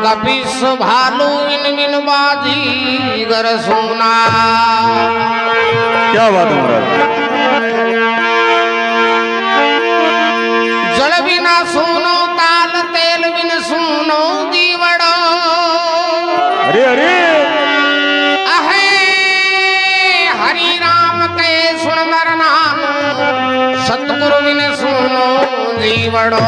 कपिस भालू इन बिन बाजी गर सुना। क्या बात है महाराज। जल बिना सुनो ताल तेल बिन सुनो दीवड़ो। अरे अरे अहे हरि राम के सुन मरना सतगुरु बिन सुनो दीवड़ो।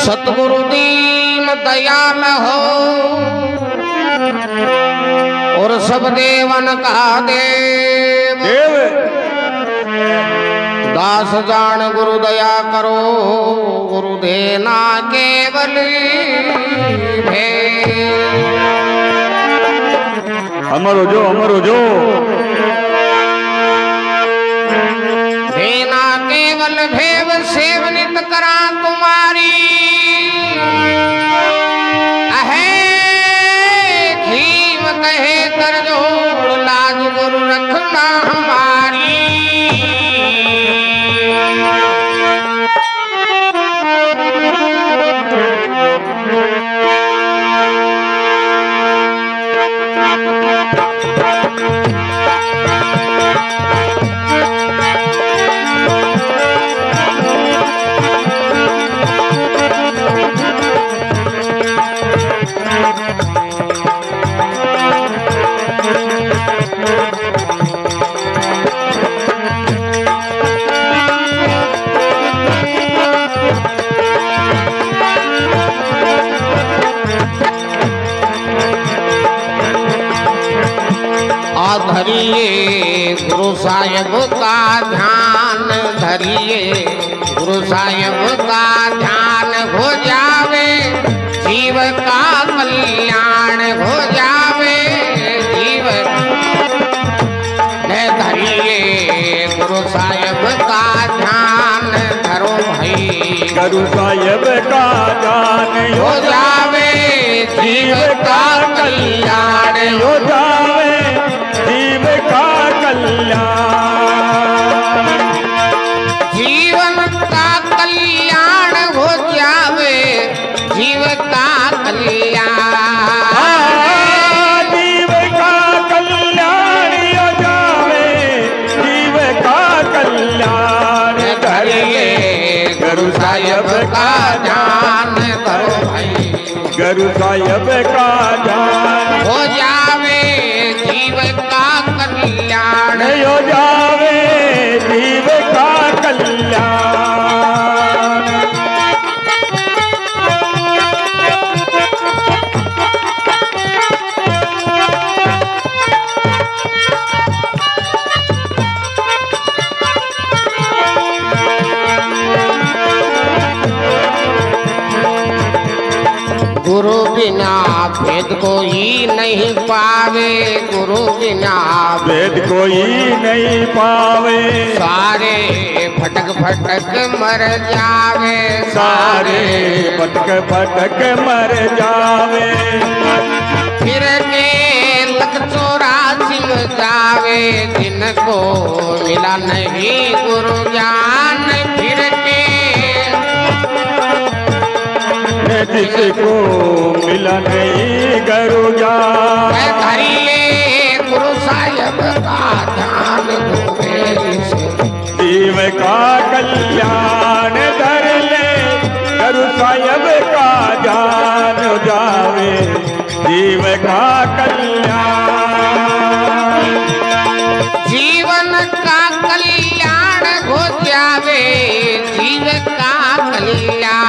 सतगुरु दीन दयाल हो और सब देवन का देव। दास जान गुरु दया करो गुरु देना केवल भेद। अमर हो जो देना केवल भेव सेव नित करा तुम्हारी। अहे खीम कहे कर जोड़ लाज गुरु रखना हमारी। धरिए गुरु साहिब का ध्यान धरिए गुरु साहिब का ध्यान हो जावे जीव का कल्याण हो जावे जीव। धरिए गुरु साहिब का ध्यान धरो भाई गुरु साहिब का ध्यान हो जावे जीव का कल्याण हो जावे जीव का कल्याण। जीवन का कल्याण हो जावे जीव का कल्याण। जीव का कल्याण हो जावे जीव का कल्याण। धरिए गुरु साहिब का ध्यान करो भाई गुरु साहिब का ध्यान हो जावे जीव का कल्याण हो जावे जीव का कल्याण। गुरु बिना भेद कोई नहीं पावे गुरु बिना भेद कोई नहीं पावे। सारे भटक भटक मर जावे सारे भटक भटक मर जावे। फिर के लख 84 में जावे जिनको मिला नहीं गुरु ज्ञान। फिर के जिसको मिला नहीं गुरु ज्ञान। धरिए गुरु साहिब का ध्यान जीव का कल्याण धर ले गुरु साहिब का ध्यान हो जावे जीव का कल्याण। जीवन का कल्याण हो जावे जीव का कल्याण।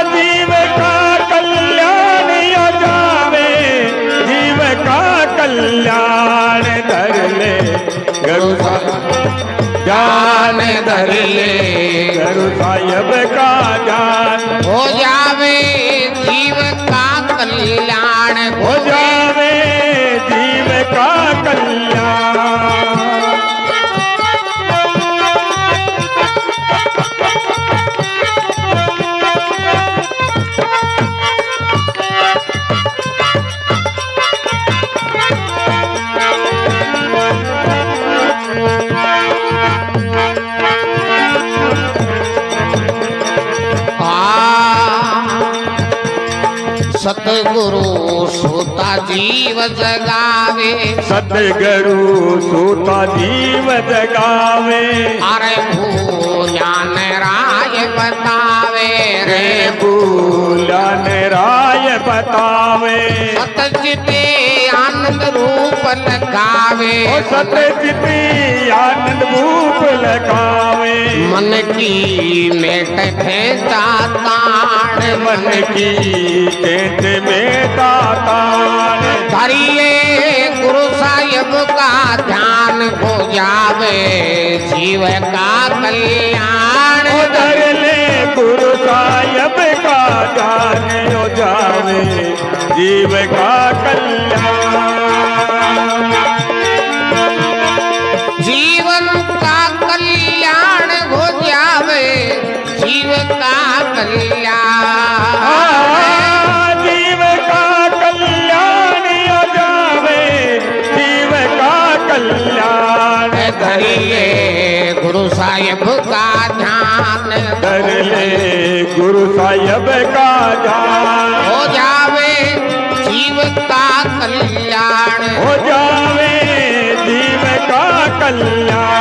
जीव का कल्याण हो जावे जीव का कल्याण धर ले गुरु ज्ञान धर ले गुरु साहिब का ज्ञान हो जावे जीव का कल्याण हो जावे जीव का कल्याण। सतगुरु सोता जीव जगावे, सतगुरु सोता जीव जगावे, अरे भूलान राय बतावे रे भूलान राय बतावे, सतचिते आनंद रूप लगावे, ओ सतचिते आनंद रूप लगावे, मन की मेट फेंचा ताण, मन की खेत में तातान, धरिए गुरु साहिब का ध्यान हो जावे, जीव का कल्याण धर ले गुरु साहिब का ध्यान हो जावे, जीव का कल्याण, जीवन का कल्याण हो जावे, जीव का कल्याण, जीव का कल्याण हो जावे, जीव का कल्याण, धरिए गुरु साहिब का ध्यान, धर ले गुरु साहिब का ध्यान हो जावे, जीव का कल्याण हो जावे, जीव का कल्याण,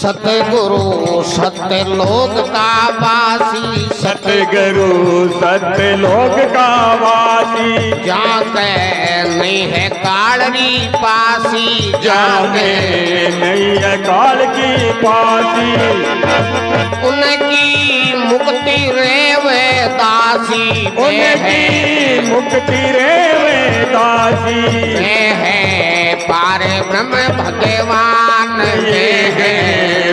सतगुरु सत्य लोक का वासी, सतगुरु सत्य लोक का वासी, जाके नहीं है कालरी पासी, जाके नहीं है काल की पासी, उनकी मुक्ति रेवे दासी, उनकी मुक्ति रेवे दासी, वे है पार ब्रह्म भगवान, वे है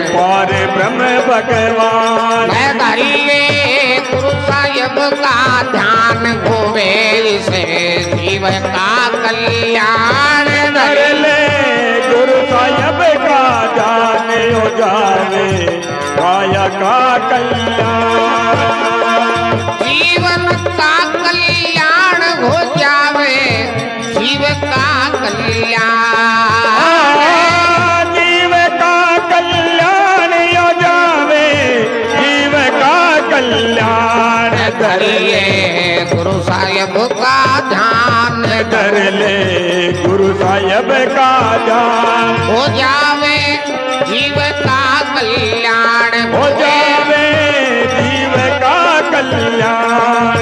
पार ब्रह्म भगवान, मैं धरिए गुरु साहिब का ध्यान होवे से जीव का कल्याण, धर ले गुरु साहिब का ध्यान हो जावे, काया का कल्याण, जीवन का कल्याण हो जावे, जीव का कल्याण, जीव का कल्याण हो जावे, जीव का कल्याण, धरिए गुरु साहिब का ध्यान, धर ले गुरु साहिब का ध्यान हो जावे, जीव का कल्याण हो जावे, जीव का कल्याण,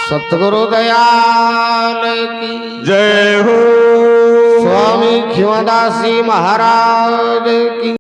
सतगुरु दयाल की जय हो स्वामी खिमदासी महाराज की